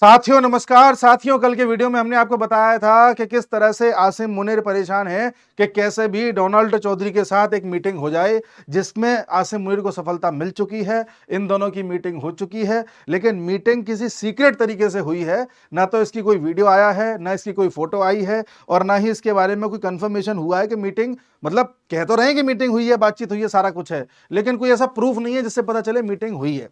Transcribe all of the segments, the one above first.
साथियों नमस्कार। साथियों, कल के वीडियो में हमने आपको बताया था कि किस तरह से आसिम मुनीर परेशान है कि कैसे भी डोनाल्ड चौधरी के साथ एक मीटिंग हो जाए, जिसमें आसिम मुनीर को सफलता मिल चुकी है। इन दोनों की मीटिंग हो चुकी है, लेकिन मीटिंग किसी सीक्रेट तरीके से हुई है। ना तो इसकी कोई वीडियो आया है, ना इसकी कोई फोटो आई है, और ना ही इसके बारे में कोई कंफर्मेशन हुआ है कि मीटिंग, मतलब कह तो रहे हैं कि मीटिंग हुई है, बातचीत हुई है, सारा कुछ है, लेकिन कोई ऐसा प्रूफ नहीं है जिससे पता चले मीटिंग हुई है।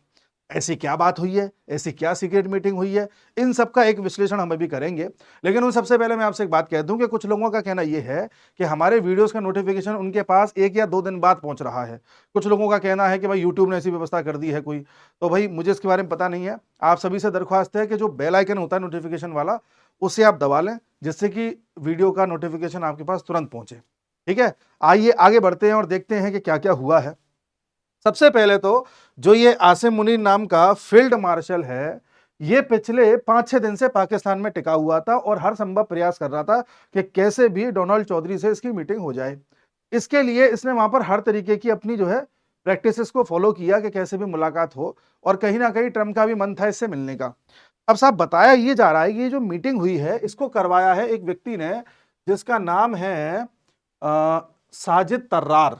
ऐसी क्या बात हुई है, ऐसी क्या सीक्रेट मीटिंग हुई है, इन सब का एक विश्लेषण हम अभी करेंगे। लेकिन उन सबसे पहले मैं आपसे एक बात कह दूं कि कुछ लोगों का कहना यह है कि हमारे वीडियोस का नोटिफिकेशन उनके पास 1 या 2 दिन बाद पहुंच रहा है। कुछ लोगों का कहना है कि भाई यूट्यूब ने ऐसी व्यवस्था कर दी है कोई। तो भाई मुझे इसके बारे में पता नहीं है। आप सभी से दरख्वास्त है कि जो बेल आइकन होता है नोटिफिकेशन वाला, उसे आप दबा लें, जिससे कि वीडियो का नोटिफिकेशन आपके पास तुरंत पहुंचे। ठीक है, आइए आगे बढ़ते हैं और देखते हैं कि क्या क्या हुआ है। सबसे पहले तो जो ये आसिम मुनीर नाम का फील्ड मार्शल है, ये पिछले 5-6 दिन से पाकिस्तान में टिका हुआ था और हर संभव प्रयास कर रहा था कि कैसे भी डोनाल्ड चौधरी से इसकी मीटिंग हो जाए। इसके लिए इसने वहां पर हर तरीके की अपनी जो है प्रैक्टिसेस को फॉलो किया कि कैसे भी मुलाकात हो, और कहीं ना कहीं ट्रंप का भी मन था इससे मिलने का। अब साहब बताया ये जा रहा है कि ये जो मीटिंग हुई है, इसको करवाया है एक व्यक्ति ने, जिसका नाम है साजिद तर्रार।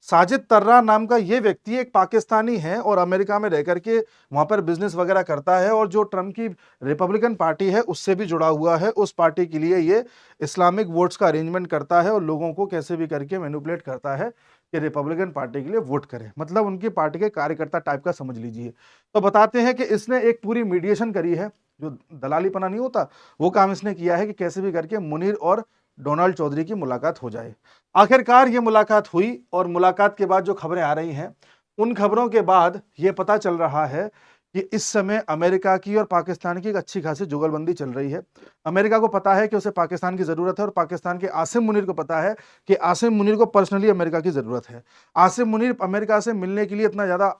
साजिद तर्रा नाम का ये व्यक्ति एक पाकिस्तानी है और अमेरिका में रह करके वहां पर बिजनेस वगैरह करता है, और जो ट्रम्प की रिपब्लिकन पार्टी है उससे भी जुड़ा हुआ है। उस पार्टी के लिए ये इस्लामिक वोट्स का अरेंजमेंट करता है और लोगों को कैसे भी करके मैनिपुलेट करता है कि रिपब्लिकन पार्टी के लिए वोट करें, मतलब उनकी पार्टी के कार्यकर्ता टाइप का समझ लीजिए। तो बताते हैं कि इसने एक पूरी मीडिएशन करी है, जो दलालीपना नहीं होता वो काम इसने किया है कि कैसे भी करके मुनीर और डोनाल्ड चौधरी की मुलाकात हो जाए। आखिरकार ये मुलाकात हुई, और मुलाकात के बाद जो खबरें आ रही हैं, उन खबरों के बाद ये पता चल रहा है कि इस समय अमेरिका की और पाकिस्तान की एक अच्छी खासी जुगलबंदी चल रही है। अमेरिका को पता है कि उसे पाकिस्तान की जरूरत है, और पाकिस्तान के आसिम मुनीर को पता है कि आसिम मुनीर को पर्सनली अमेरिका की जरूरत है। आसिम मुनीर अमेरिका से मिलने के लिए इतना ज्यादा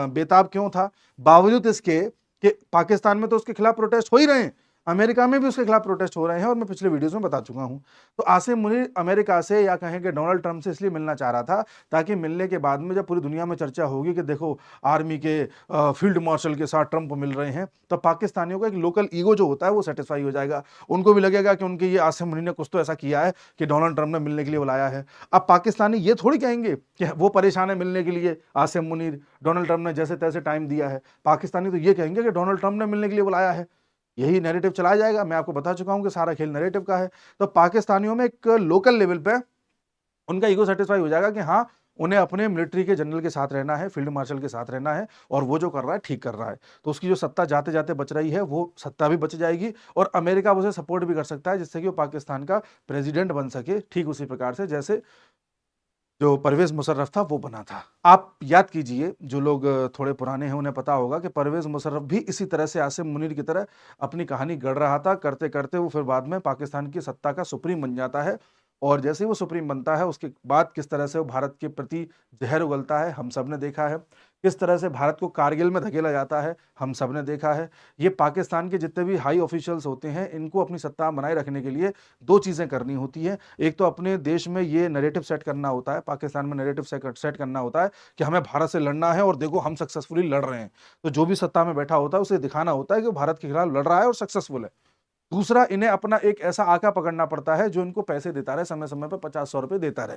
बेताब क्यों था, बावजूद इसके कि पाकिस्तान में तो उसके खिलाफ प्रोटेस्ट हो ही रहे हैं, अमेरिका में भी उसके खिलाफ प्रोटेस्ट हो रहे हैं, और मैं पिछले वीडियोस में बता चुका हूं। तो आसिम मुनीर अमेरिका से, या कहें कि डोनाल्ड ट्रंप से, इसलिए मिलना चाह रहा था ताकि मिलने के बाद में जब पूरी दुनिया में चर्चा होगी कि देखो आर्मी के फील्ड मार्शल के साथ ट्रंप मिल रहे हैं, तो पाकिस्तानियों का एक लोकल ईगो जो होता है वो सेटिस्फाई हो जाएगा। उनको भी लगेगा कि उनके ये आसिम मुनीर ने कुछ तो ऐसा किया है कि डोनाल्ड ट्रंप ने मिलने के लिए बुलाया है। अब पाकिस्तानी ये थोड़ी कहेंगे कि वो परेशान है मिलने के लिए, आसिम मुनीर डोनाल्ड ट्रंप ने जैसे तैसे टाइम दिया है। पाकिस्तानी तो ये कहेंगे कि डोनाल्ड ट्रंप ने मिलने के लिए बुलाया है। यही नैरेटिव चलाया जाएगा। मैं आपको बता चुका हूं कि सारा खेल नैरेटिव का है। तो पाकिस्तानियों में एक लोकल लेवल पे उनका ईगो सेटिस्फाई हो जाएगा कि हाँ, उन्हें अपने मिलिट्री के जनरल के साथ रहना है, फील्ड मार्शल के साथ रहना है, और वो जो कर रहा है ठीक कर रहा है। तो उसकी जो सत्ता जाते जाते बच रही है, वो सत्ता भी बच जाएगी, और अमेरिका उसे सपोर्ट भी कर सकता है, जिससे कि वो पाकिस्तान का प्रेसिडेंट बन सके, ठीक उसी प्रकार से जैसे जो परवेज मुशर्रफ था वो बना था। आप याद कीजिए, जो लोग थोड़े पुराने हैं उन्हें पता होगा कि परवेज मुशर्रफ भी इसी तरह से आसिम मुनीर की तरह अपनी कहानी गढ़ रहा था। करते करते वो फिर बाद में पाकिस्तान की सत्ता का सुप्रीम बन जाता है, और जैसे ही वो सुप्रीम बनता है उसके बाद किस तरह से वो भारत के प्रति जहर उगलता है हम सब ने देखा है। किस तरह से भारत को कारगिल में धकेला जाता है हम सब ने देखा है। ये पाकिस्तान के जितने भी हाई ऑफिशियल्स होते हैं, इनको अपनी सत्ता बनाए रखने के लिए दो चीजें करनी होती हैं। एक तो अपने देश में ये नैरेटिव सेट करना होता है, पाकिस्तान में नैरेटिव सेट करना होता है कि हमें भारत से लड़ना है, और देखो हम सक्सेसफुली लड़ रहे हैं। तो जो भी सत्ता में बैठा होता है उसे दिखाना होता है कि भारत के खिलाफ लड़ रहा है और सक्सेसफुल है। दूसरा, इन्हें अपना एक ऐसा आका पकड़ना पड़ता है जो इनको पैसे देता रहे, समय समय पर 50-100 रुपए देता रहे।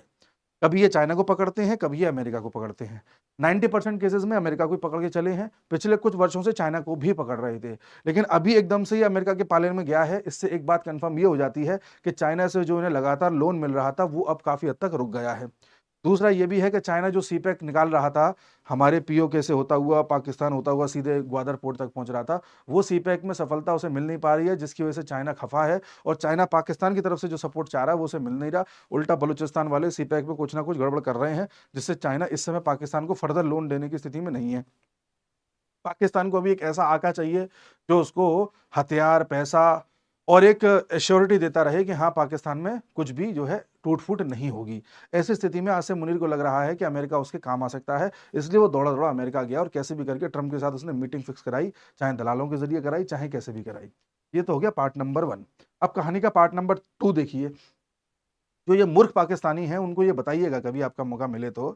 कभी ये चाइना को पकड़ते हैं, कभी ये अमेरिका को पकड़ते हैं। 90% केसेस में अमेरिका को पकड़ के चले हैं, पिछले कुछ वर्षों से चाइना को भी पकड़ रहे थे, लेकिन अभी एकदम से ये अमेरिका के पाले में गया है। इससे एक बात कंफर्म ये हो जाती है कि चाइना से जो इन्हें लगातार लोन मिल रहा था वो अब काफी हद तक रुक गया है। दूसरा ये भी है कि चाइना जो सीपैक निकाल रहा था, हमारे पीओके से होता हुआ, पाकिस्तान होता हुआ सीधे ग्वादर पोर्ट तक पहुंच रहा था, वो सीपैक में सफलता उसे मिल नहीं पा रही है, जिसकी वजह से चाइना खफा है, और चाइना पाकिस्तान की तरफ से जो सपोर्ट चाह रहा है वो उसे मिल नहीं रहा। उल्टा बलूचिस्तान वाले सीपैक में कुछ ना कुछ गड़बड़ कर रहे हैं, जिससे चाइना इस समय पाकिस्तान को फर्दर लोन देने की स्थिति में नहीं है। पाकिस्तान को अभी एक ऐसा आका चाहिए जो उसको हथियार, पैसा और एक एश्योरिटी देता रहे कि हाँ, पाकिस्तान में कुछ भी जो है टूट फूट नहीं होगी। ऐसी स्थिति में आसिम मुनीर को लग रहा है कि अमेरिका उसके काम आ सकता है, इसलिए वो दौड़ा दौड़ा अमेरिका गया, और कैसे भी करके ट्रंप के साथ उसने मीटिंग फिक्स कराई, चाहे दलालों के जरिए कराई, चाहे कैसे भी कराई। ये तो हो गया पार्ट नंबर 1। अब कहानी का पार्ट नंबर 2 देखिए। जो ये मूर्ख पाकिस्तानी हैं, उनको ये बताइएगा कभी आपका मौका मिले तो,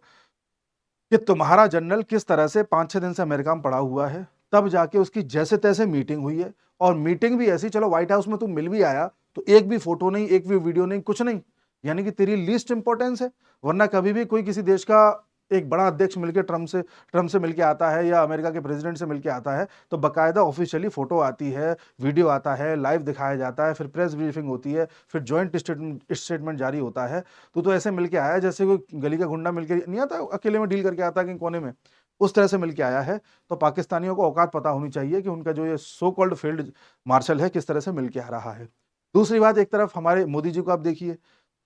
कि तुम्हारा जनरल किस तरह से 5-6 दिन से अमेरिका में पड़ा हुआ है, तब जाके उसकी जैसे तैसे मीटिंग हुई है। और मीटिंग भी ऐसी, चलो व्हाइट हाउस में तू मिल भी आया तो एक भी फोटो नहीं, एक भी वीडियो नहीं, कुछ नहीं, यानी कि तेरी लीस्ट इंपॉर्टेंस है। वरना कभी भी कोई किसी देश का एक बड़ा अध्यक्ष मिलकर ट्रम्प से मिलके आता है या अमेरिका के प्रेसिडेंट से मिलके आता है तो बकायदा ऑफिशियली फोटो आती है, वीडियो आता है, लाइव दिखाया जाता है, फिर प्रेस ब्रीफिंग होती है, फिर जॉइंट स्टेटमेंट जारी होता है। तो ऐसे मिलके आया जैसे कोई गली का गुंडा मिलके नहीं आता, अकेले में डील करके आता है कहीं कोने में, उस तरह से मिलके आया है। तो पाकिस्तानियों को औकात पता होनी चाहिए कि उनका जो ये सो कॉल्ड फील्ड मार्शल है किस तरह से मिलके आ रहा है। दूसरी बात, एक तरफ हमारे मोदी जी को आप देखिए,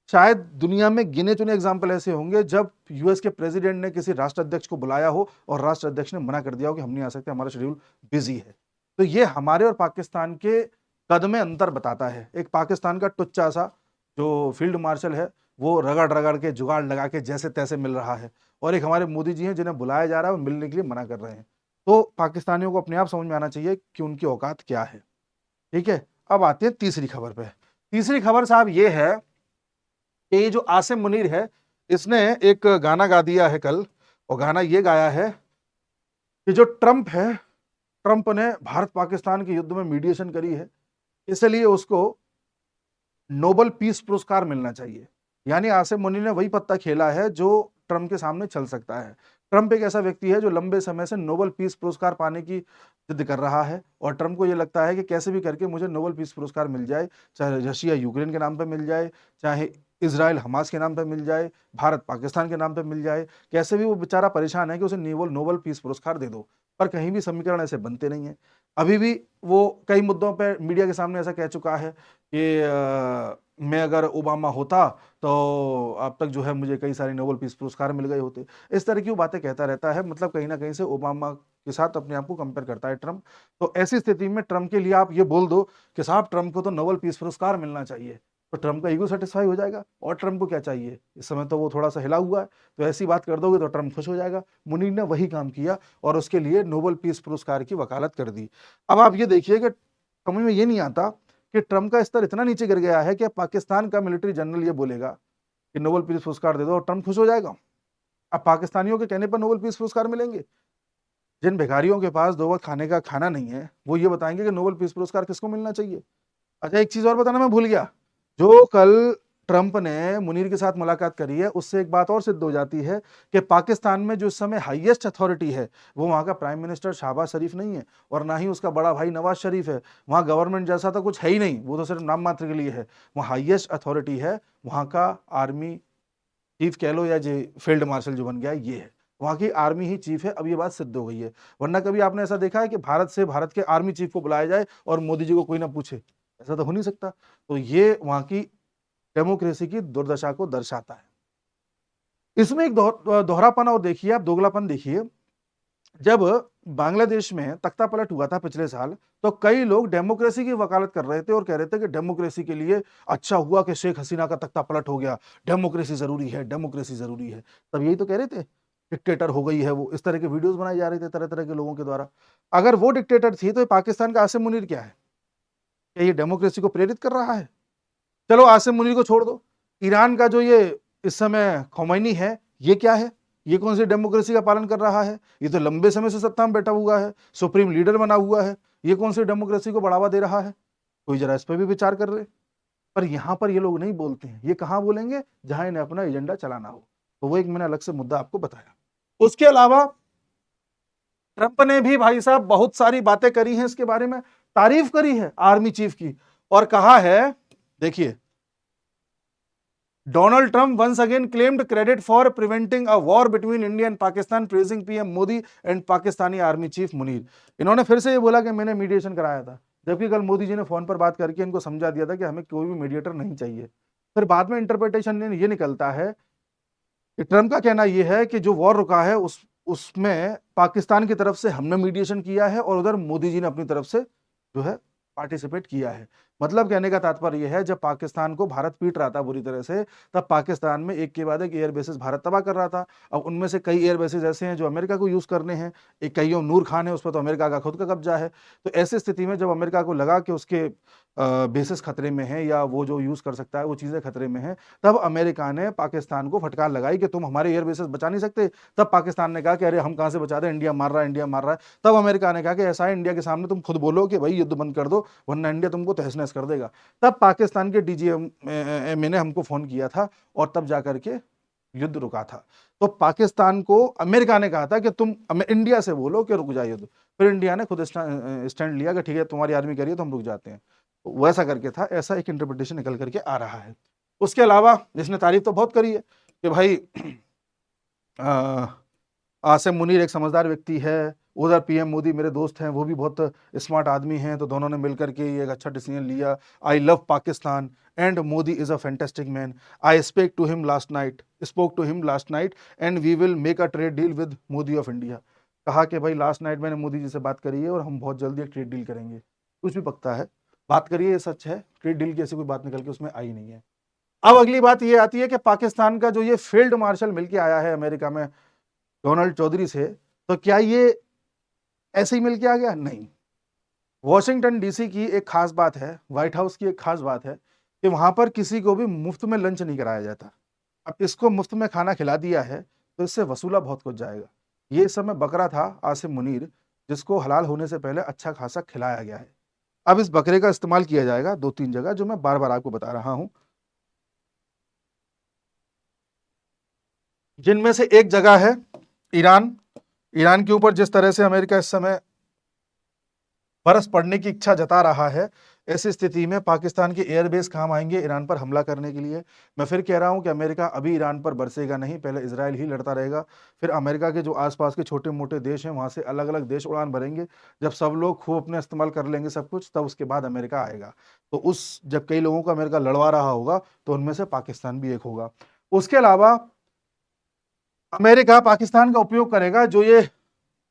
शायद दुनिया में गिने चुने एग्जाम्पल ऐसे होंगे जब यूएस के प्रेसिडेंट ने किसी राष्ट्र अध्यक्ष को बुलाया हो और राष्ट्र अध्यक्ष ने मना कर दिया हो कि हम नहीं आ सकते, हमारा शेड्यूल बिजी है। तो ये हमारे और पाकिस्तान के कद में अंतर बताता है। एक पाकिस्तान का टुच्चा सा जो फील्ड मार्शल है वो रगड़ रगड़ के जुगाड़ लगा के जैसे तैसे मिल रहा है, और एक हमारे मोदी जी हैं जिन्हें बुलाया जा रहा है वो मिलने के लिए मना कर रहे हैं। तो पाकिस्तानियों को अपने आप समझ में आना चाहिए कि उनकी औकात क्या है। ठीक है, अब आते हैं तीसरी खबर पे। तीसरी खबर साहब ये है कि ये जो आसिम मुनीर है इसने एक गाना गा दिया है कल, और गाना ये गाया है कि जो ट्रंप है, ट्रंप ने भारत पाकिस्तान के युद्ध में मीडिएशन करी है, इसलिए उसको नोबेल पीस पुरस्कार मिलना चाहिए। यानी आसिम मुनीर ने वही पत्ता खेला है जो ट्रंप के सामने चल सकता है। ट्रंप एक ऐसा व्यक्ति है जो लंबे समय से नोबेल पीस पुरस्कार पाने की जिद कर रहा है, और ट्रंप को यह लगता है कि कैसे भी करके मुझे नोबेल पीस पुरस्कार मिल जाए, चाहे रशिया यूक्रेन के नाम पे मिल जाए, चाहे इजराइल हमास के नाम पे मिल जाए, भारत पाकिस्तान के नाम पे मिल जाए, कैसे भी वो बेचारा परेशान है कि उसे नोबेल पीस पुरस्कार दे दो। पर कहीं भी समीकरण ऐसे बनते नहीं है। अभी भी वो कई मुद्दों पर मीडिया के सामने ऐसा कह चुका है कि मैं अगर ओबामा होता तो अब तक जो है मुझे कई सारे नोबेल पीस पुरस्कार मिल गए होते। इस तरह की वो बातें कहता रहता है, मतलब कहीं ना कहीं से ओबामा के साथ अपने आप को कंपेयर करता है ट्रंप। तो ऐसी स्थिति में ट्रंप के लिए आप ये बोल दो कि साहब ट्रंप को तो नोबेल पीस पुरस्कार मिलना चाहिए, तो ट्रंप का ईगो सेटिस्फाई हो जाएगा। और ट्रंप को क्या चाहिए, इस समय तो वो थोड़ा सा हिला हुआ है, तो ऐसी बात कर दोगे तो ट्रंप खुश हो जाएगा। मुनीर ने वही काम किया और उसके लिए नोबेल पीस पुरस्कार की वकालत कर दी। अब आप ये देखिए कि समझ में ये नहीं आता कि ट्रंप का स्तर इतना नीचे गिर गया है कि पाकिस्तान का मिलिट्री जनरल ये बोलेगा कि नोबेल पीस पुरस्कार दे दो और ट्रंप खुश हो जाएगा। अब पाकिस्तानियों के कहने पर नोबेल पीस पुरस्कार मिलेंगे? जिन भिखारियों के पास 2 वक्त खाने का खाना नहीं है वो ये बताएंगे कि नोबेल पीस पुरस्कार किसको मिलना चाहिए। अच्छा, एक चीज और बताना मैं भूल गया, जो कल ट्रंप ने मुनीर के साथ मुलाकात करी है उससे एक बात और सिद्ध हो जाती है कि पाकिस्तान में जो इस समय हाईएस्ट अथॉरिटी है वो वहां का प्राइम मिनिस्टर शहबाज शरीफ नहीं है, और ना ही उसका बड़ा भाई नवाज शरीफ है। वहां गवर्नमेंट जैसा तो कुछ है ही नहीं, वो तो सिर्फ नाम मात्र के लिए है। वहां हाईएस्ट अथॉरिटी है वहां का आर्मी चीफ कह लो या जो फील्ड मार्शल जो बन गया ये है, वहां की आर्मी ही चीफ है। अब ये बात सिद्ध हो गई है। वरना कभी आपने ऐसा देखा है कि भारत से भारत के आर्मी चीफ को बुलाया जाए और मोदी जी को कोई ना पूछे? ऐसा तो हो नहीं सकता। तो ये वहां की डेमोक्रेसी की दुर्दशा को दर्शाता है। इसमें एक दोहरापन और देखिए आप, दोगलापन देखिए। जब बांग्लादेश में तख्ता पलट हुआ था पिछले साल तो कई लोग डेमोक्रेसी की वकालत कर रहे थे और कह रहे थे कि डेमोक्रेसी के लिए अच्छा हुआ कि शेख हसीना का तख्ता पलट हो गया, डेमोक्रेसी जरूरी है, डेमोक्रेसी जरूरी है। तब यही तो कह रहे थे डिक्टेटर हो गई है वो, इस तरह के वीडियोस बनाए जा रहे थे तरह तरह के लोगों के द्वारा। अगर वो डिक्टेटर थी तो पाकिस्तान का आसिम मुनीर क्या है? क्या ये डेमोक्रेसी को प्रेरित कर रहा है? चलो आसिम मुनीर को छोड़ दो, ईरान का जो ये इस समय खोमैनी है ये क्या है? ये कौन सी डेमोक्रेसी का पालन कर रहा है? ये तो लंबे समय से सत्ता में बैठा हुआ है, सुप्रीम लीडर बना हुआ है, ये कौन सी डेमोक्रेसी को बढ़ावा दे रहा है? कोई जरा इस पर भी विचार कर रहे। पर यहां पर ये लोग नहीं बोलते हैं, ये कहां बोलेंगे? जहां इन्हें अपना एजेंडा चलाना हो। तो वो एक मैंने अलग से मुद्दा आपको बताया। उसके अलावा ट्रंप ने भी भाई साहब बहुत सारी बातें करी हैं इसके बारे में, तारीफ करी है आर्मी चीफ की और कहा है, देखिए, Donald Trump once again claimed credit for preventing a war between India and Pakistan, praising PM Modi and Pakistani Army Chief Munir। इन्होंने फिर से ये बोला कि मैंने मीडिएशन कराया था, जबकि कल मोदी जी ने फोन पर बात करके इनको समझा दिया था कि हमें कोई भी मीडिएटर नहीं चाहिए। फिर बाद में इंटरप्रिटेशन ये निकलता है कि ट्रंप का कहना यह है कि जो वॉर रुका है उसमें पाकिस्तान की तरफ से हमने मीडिएशन किया है और उधर मोदी जी ने अपनी तरफ से जो है पार्टिसिपेट किया है। मतलब कहने का तात्पर्य यह है, जब पाकिस्तान को भारत पीट रहा था बुरी तरह से, तब पाकिस्तान में एक के बाद एक एयर बेसिस भारत तबाह कर रहा था। अब उनमें से कई एयर बेसिस ऐसे हैं जो अमेरिका को यूज करने हैं, एक कईयों नूर खान है, उस पर तो अमेरिका का खुद का कब्जा है। तो ऐसी स्थिति में जब अमेरिका को लगा कि उसके बेसिस खतरे में है या वो जो यूज कर सकता है वो चीजें खतरे में है, तब अमेरिका ने पाकिस्तान को फटकार लगाई कि तुम हमारे एयर बेसिस बचा नहीं सकते। तब पाकिस्तान ने कहा कि अरे हम कहां से बचा दें, इंडिया मार रहा है, इंडिया मार रहा है। तब अमेरिका ने कहा कि ऐसा है, इंडिया के सामने तुम खुद बोलो कि भाई युद्ध बंद कर दो, वरना इंडिया तुमको तहस नहस कर देगा। तब पाकिस्तान के डीजीएम ने हमको फोन किया था और तब जाकर के युद्ध रुका था। तो पाकिस्तान को अमेरिका ने कहा था कि तुम इंडिया से बोलो कि रुक जाए युद्ध। फिर इंडिया ने खुद स्टैंड लिया कि ठीक है तुम्हारी आर्मी कह रही है तो हम रुक जाते हैं। तो वैसा करके था, ऐसा एक इंटरप्रिटेशन निकल करके आ रहा है। उसके अलावा जिसने तारीफ तो बहुत करी है कि भाई आसिम मुनीर एक समझदार व्यक्ति है, उधर पीएम मोदी मेरे दोस्त हैं, वो भी बहुत स्मार्ट आदमी हैं, तो दोनों ने मिलकर के ये एक अच्छा डिसीजन लिया। I love Pakistan and Modi is a fantastic man. I spoke to him last night and we will make a trade deal with Modi of India. कहा कि भाई लास्ट नाइट मैंने मोदी जी से बात करी है और हम बहुत जल्दी एक ट्रेड डील करेंगे। कुछ भी पकता है, बात करिए, ये सच है, ट्रेड डील की ऐसी कोई बात निकल के उसमें आई नहीं है। अब अगली बात ये आती है कि पाकिस्तान का जो ये फील्ड मार्शल मिलके आया है अमेरिका में डोनाल्ड चौधरी से, तो क्या ये ऐसे ही मिलके आ गया? नहीं। वॉशिंगटन डीसी की एक खास बात है, व्हाइट हाउस की एक खास बात है कि वहां पर किसी को भी मुफ्त में लंच नहीं कराया जाता। अब इसको मुफ्त में खाना खिला दिया है तो इससे वसूला बहुत कुछ जाएगा। ये इस समय बकरा था आसिम मुनीर, जिसको हलाल होने से पहले अच्छा खासा खिलाया गया है। अब इस बकरे का इस्तेमाल किया जाएगा 2-3 जगह, जो मैं बार बार आपको बता रहा हूं, जिनमें से एक जगह है ईरान। ईरान के ऊपर जिस तरह से अमेरिका इस समय बरस पड़ने की इच्छा जता रहा है, ऐसी स्थिति में पाकिस्तान के एयरबेस काम आएंगे ईरान पर हमला करने के लिए। मैं फिर कह रहा हूं कि अमेरिका अभी ईरान पर बरसेगा नहीं, पहले इजराइल ही लड़ता रहेगा, फिर अमेरिका के जो आसपास के छोटे मोटे देश हैं वहां से अलग अलग देश उड़ान भरेंगे। जब सब लोग खूब अपने इस्तेमाल कर लेंगे सब कुछ, तब उसके बाद अमेरिका आएगा। तो उस जब कई लोगों को अमेरिका लड़वा रहा होगा तो उनमें से पाकिस्तान भी एक होगा। उसके अलावा अमेरिका पाकिस्तान का उपयोग करेगा, जो ये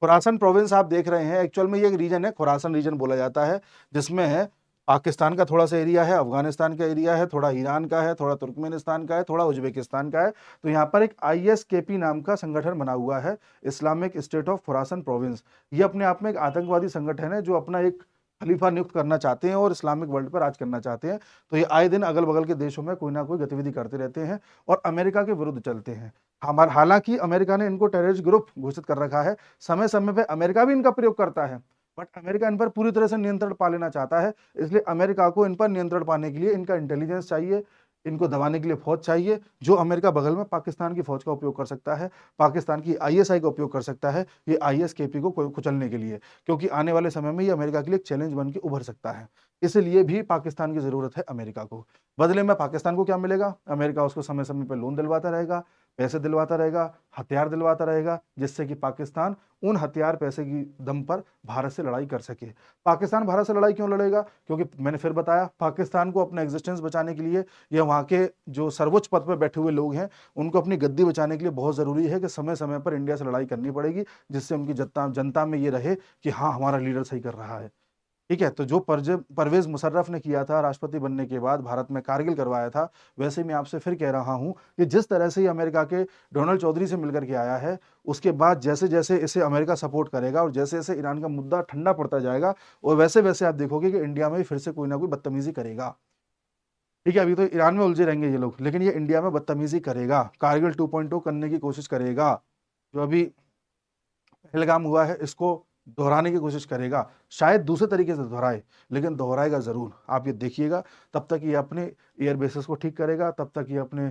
खुरासन प्रोविंस आप देख रहे हैं, एक्चुअल में ये एक रीजन है, खुरासन रीजन बोला जाता है, जिसमें है पाकिस्तान का थोड़ा सा एरिया है, अफगानिस्तान का एरिया है, थोड़ा ईरान का है, थोड़ा तुर्कमेनिस्तान का है, थोड़ा उज्बेकिस्तान का है। तो यहाँ पर एक आईएसकेपी नाम का संगठन बना हुआ है, Islamic state of Khurasan province. ये अपने आप में एक आतंकवादी संगठन है जो अपना एक खलीफा नियुक्त करना चाहते हैं और इस्लामिक वर्ल्ड पर राज करना चाहते हैं। तो ये आए दिन अगल बगल के देशों में कोई ना कोई गतिविधि करते रहते हैं और अमेरिका के विरुद्ध चलते हैं। हमारे हालांकि अमेरिका ने इनको टेररिस्ट ग्रुप घोषित कर रखा है, समय समय पे अमेरिका भी इनका प्रयोग करता है, बट अमेरिका इन पर पूरी तरह से नियंत्रण पा लेना चाहता है। इसलिए अमेरिका को इन पर नियंत्रण पाने के लिए इनका इंटेलिजेंस चाहिए, इनको दबाने के लिए फौज चाहिए, जो अमेरिका बगल में पाकिस्तान की फौज का उपयोग कर सकता है, पाकिस्तान की आईएसआई का उपयोग कर सकता है, ये आईएसकेपी को कुचलने के लिए, क्योंकि आने वाले समय में ये अमेरिका के लिए एक चैलेंज बन के उभर सकता है। इसलिए भी पाकिस्तान की जरूरत है अमेरिका को। बदले में पाकिस्तान को क्या मिलेगा? अमेरिका उसको समय समय पर लोन दिलवाता रहेगा, पैसे दिलवाता रहेगा, हथियार दिलवाता रहेगा, जिससे कि पाकिस्तान उन हथियार पैसे की दम पर भारत से लड़ाई कर सके। पाकिस्तान भारत से लड़ाई क्यों लड़ेगा? क्योंकि मैंने फिर बताया, पाकिस्तान को अपना एग्जिस्टेंस बचाने के लिए या वहां के जो सर्वोच्च पद पर बैठे हुए लोग हैं उनको अपनी गद्दी बचाने के लिए बहुत जरूरी है कि समय समय पर इंडिया से लड़ाई करनी पड़ेगी, जिससे उनकी जनता में ये रहे कि हाँ हमारा लीडर सही कर रहा है। ठीक है, तो जो परवेज मुशर्रफ ने किया था राष्ट्रपति बनने के बाद, भारत में कारगिल करवाया था, वैसे मैं आपसे फिर कह रहा हूं कि जिस तरह से ये अमेरिका के डोनाल्ड चौधरी से मिलकर के आया है, उसके बाद जैसे जैसे इसे अमेरिका सपोर्ट करेगा और जैसे जैसे ईरान का मुद्दा ठंडा पड़ता जाएगा, और वैसे वैसे आप देखोगे कि इंडिया में फिर से कोई ना कोई बदतमीजी करेगा। ठीक है, अभी तो ईरान में उलझे रहेंगे ये लोग, लेकिन ये इंडिया में बदतमीजी करेगा, कारगिल 2.0 करने की कोशिश करेगा। जो अभी पहलगाम हुआ है इसको दोहराने की कोशिश करेगा, शायद दूसरे तरीके से दोहराए, लेकिन दोहराएगा जरूर, आप ये देखिएगा। तब तक ये अपने एयर बेसिस को ठीक करेगा, तब तक ये अपने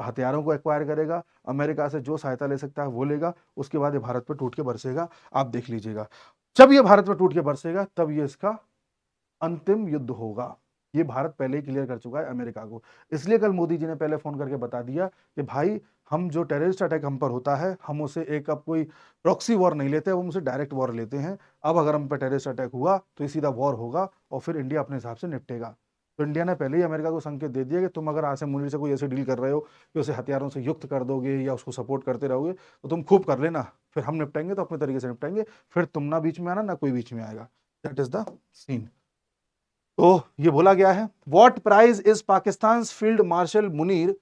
हथियारों को एक्वायर करेगा, अमेरिका से जो सहायता ले सकता है वो लेगा, उसके बाद ये भारत पर टूट के बरसेगा। आप देख लीजिएगा, जब ये भारत पर टूट के बरसेगा तब ये इसका अंतिम युद्ध होगा। ये भारत पहले ही क्लियर कर चुका है अमेरिका को। इसलिए कल मोदी जी ने पहले फोन करके बता दिया कि भाई हम जो टेररिस्ट अटैक हम पर होता है, हम उसे एक अब कोई प्रॉक्सी वॉर नहीं लेते, हम उसे डायरेक्ट वॉर लेते हैं। अब अगर हम पर टेररिस्ट अटैक हुआ तो ये सीधा वॉर होगा और फिर इंडिया अपने हिसाब से निपटेगा। तो इंडिया ने पहले ही अमेरिका को संकेत दे दिया कि तुम अगर आसिम मुनीर से कोई ऐसे डील कर रहे हो कि उसे हथियारों से युक्त कर दोगे या उसको सपोर्ट करते रहोगे, तो तुम खूब कर लेना, फिर हम निपटाएंगे तो अपने तरीके से निपटाएंगे, फिर तुम ना बीच में आना, ना कोई बीच में आएगा। That is the scene. तो ये बोला गया है, what price is Pakistan field marshal Munir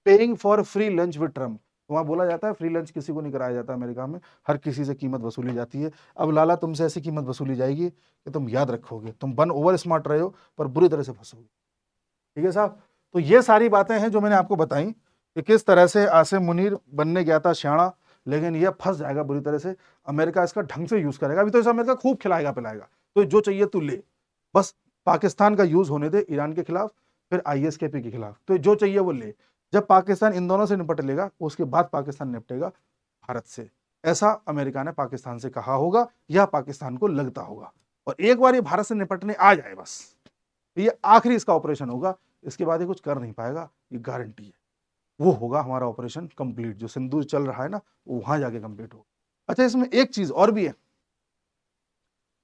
paying for free lunch with Trump. वहां बोला जाता है फ्री लंच किसी को नहीं कराया जाता अमेरिका में, हर किसी से कीमत वसूली जाती है। अब लाला तुमसे ऐसी कीमत वसूली जाएगी कि तुम याद रखोगे, तुम बन ओवर स्मार्ट रहे हो पर बुरी तरह से फंसोगे। ठीक है साहब, तो ये सारी बातें हैं जो मैंने आपको बताई कि किस तरह से आसिम मुनीर बनने गया था श्याणा, लेकिन ये फंस जाएगा बुरी तरह से। अमेरिका इसका ढंग से यूज करेगा, अभी तो इसे अमेरिका खूब खिलाएगा पिलाएगा, तो जो चाहिए तू ले, बस पाकिस्तान का यूज होने दे ईरान के खिलाफ, फिर ISKP के खिलाफ, तो जो चाहिए वो ले। जब पाकिस्तान इन दोनों से निपट लेगा उसके बाद पाकिस्तान निपटेगा भारत से, ऐसा अमेरिका ने पाकिस्तान से कहा होगा या पाकिस्तान को लगता होगा। और एक बार ये भारत से निपटने आ जाए बस, ये आखिरी इसका ऑपरेशन होगा, इसके बाद ये कुछ कर नहीं पाएगा, ये गारंटी है। वो होगा हमारा ऑपरेशन कंप्लीट, जो सिंदूर चल रहा है ना वो वहां जाके कंप्लीट होगा। अच्छा, इसमें एक चीज और भी है,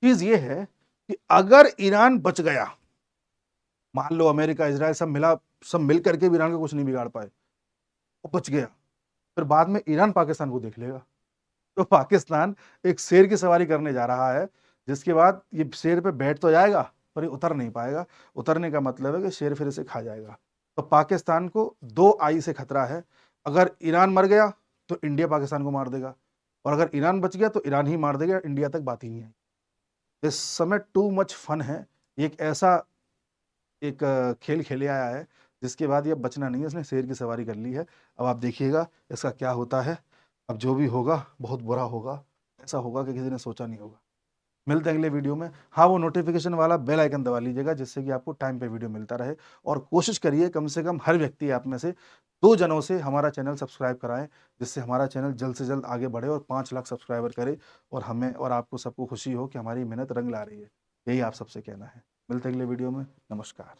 चीज ये है कि अगर ईरान बच गया, मान लो अमेरिका इजराइल सब मिल करके भी ईरान का कुछ नहीं बिगाड़ पाए, वो बच गया, फिर बाद में ईरान पाकिस्तान को देख लेगा। तो पाकिस्तान एक शेर की सवारी करने जा रहा है, जिसके बाद ये शेर पे बैठ तो जाएगा पर ये उतर नहीं पाएगा। उतरने का मतलब है कि शेर फिर इसे खा जाएगा। तो पाकिस्तान को 2 आई से खतरा है, अगर ईरान मर गया तो इंडिया पाकिस्तान को मार देगा, और अगर ईरान बच गया तो ईरान ही मार देगा, इंडिया तक बात ही नहीं आई। इस समय टू मच फन है, एक ऐसा एक खेल खेले आया है जिसके बाद ये बचना नहीं है, इसने शेर की सवारी कर ली है। अब आप देखिएगा इसका क्या होता है। अब जो भी होगा बहुत बुरा होगा, ऐसा होगा कि किसी ने सोचा नहीं होगा। मिलते हैं अगले वीडियो में। हाँ, वो नोटिफिकेशन वाला बेल आइकन दबा लीजिएगा जिससे कि आपको टाइम पे वीडियो मिलता रहे, और कोशिश करिए कम से कम हर व्यक्ति आप में से 2 जनों से हमारा चैनल सब्सक्राइब कराएं, जिससे हमारा चैनल जल्द से जल्द आगे बढ़े और 5 लाख सब्सक्राइबर करे, और हमें और आपको सबको खुशी हो कि हमारी मेहनत रंग ला रही है। यही आप सबसे कहना है। मिलते हैं अगले वीडियो में। नमस्कार।